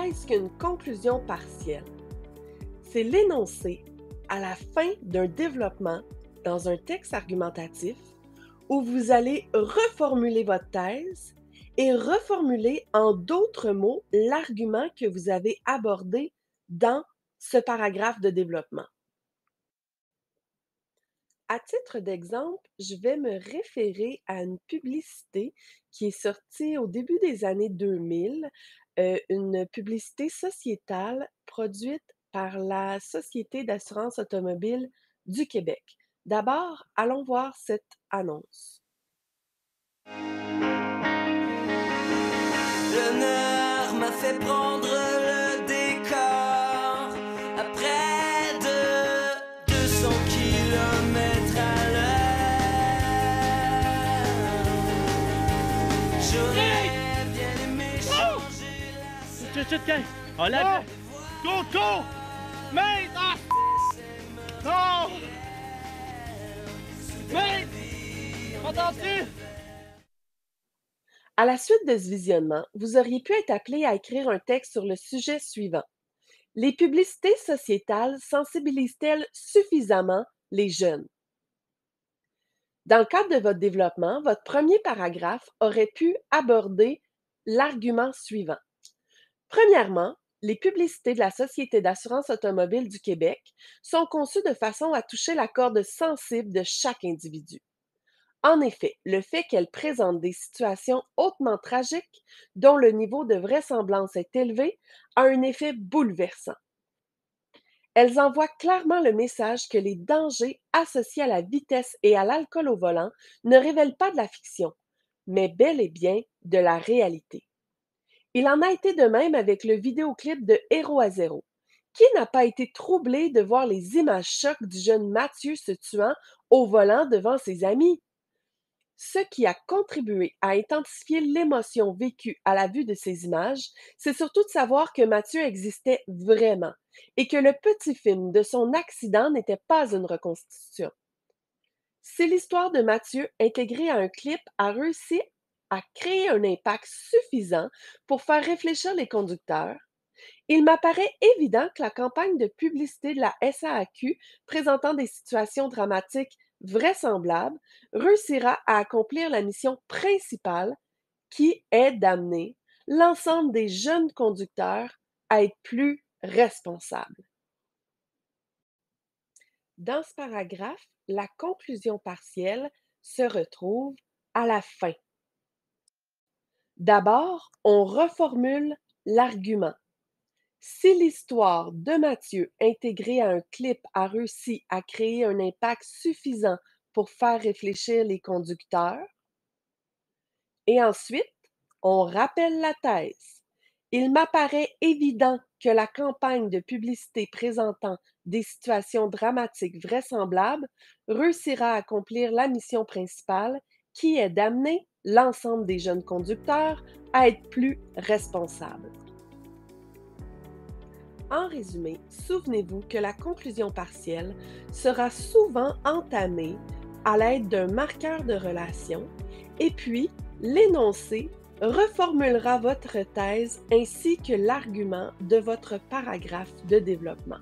Qu'est-ce qu'une conclusion partielle? C'est l'énoncé à la fin d'un développement dans un texte argumentatif où vous allez reformuler votre thèse et reformuler en d'autres mots l'argument que vous avez abordé dans ce paragraphe de développement. À titre d'exemple, je vais me référer à une publicité qui est sortie au début des années 2000, une publicité sociétale produite par la Société d'assurance automobile du Québec. D'abord, allons voir cette annonce. L'honneur m'a fait prendre le décor à près de 200 kilomètres à l'heure. J'aurais bien aimé changer la Chut, gang! On l'a... Go, go! Mate! Ah! Non! Mate! Entends-tu? À la suite de ce visionnement, vous auriez pu être appelé à écrire un texte sur le sujet suivant. Les publicités sociétales sensibilisent-elles suffisamment les jeunes? Dans le cadre de votre développement, votre premier paragraphe aurait pu aborder l'argument suivant. Premièrement, les publicités de la Société d'assurance automobile du Québec sont conçues de façon à toucher la corde sensible de chaque individu. En effet, le fait qu'elles présentent des situations hautement tragiques, dont le niveau de vraisemblance est élevé, a un effet bouleversant. Elles envoient clairement le message que les dangers associés à la vitesse et à l'alcool au volant ne révèlent pas de la fiction, mais bel et bien de la réalité. Il en a été de même avec le vidéoclip de Héros à zéro. Qui n'a pas été troublé de voir les images chocs du jeune Mathieu se tuant au volant devant ses amis? Ce qui a contribué à intensifier l'émotion vécue à la vue de ces images, c'est surtout de savoir que Mathieu existait vraiment et que le petit film de son accident n'était pas une reconstitution. Si l'histoire de Mathieu intégrée à un clip a réussi à créer un impact suffisant pour faire réfléchir les conducteurs, il m'apparaît évident que la campagne de publicité de la SAAQ présentant des situations dramatiques vraisemblables réussira à accomplir la mission principale qui est d'amener l'ensemble des jeunes conducteurs à être plus responsables. Dans ce paragraphe, la conclusion partielle se retrouve à la fin. D'abord, on reformule l'argument. Si l'histoire de Mathieu intégrée à un clip a réussi à créer un impact suffisant pour faire réfléchir les conducteurs, et ensuite, on rappelle la thèse. Il m'apparaît évident que la campagne de publicité présentant des situations dramatiques vraisemblables réussira à accomplir la mission principale qui est d'amener l'ensemble des jeunes conducteurs à être plus responsables. En résumé, souvenez-vous que la conclusion partielle sera souvent entamée à l'aide d'un marqueur de relation et puis l'énoncé reformulera votre thèse ainsi que l'argument de votre paragraphe de développement.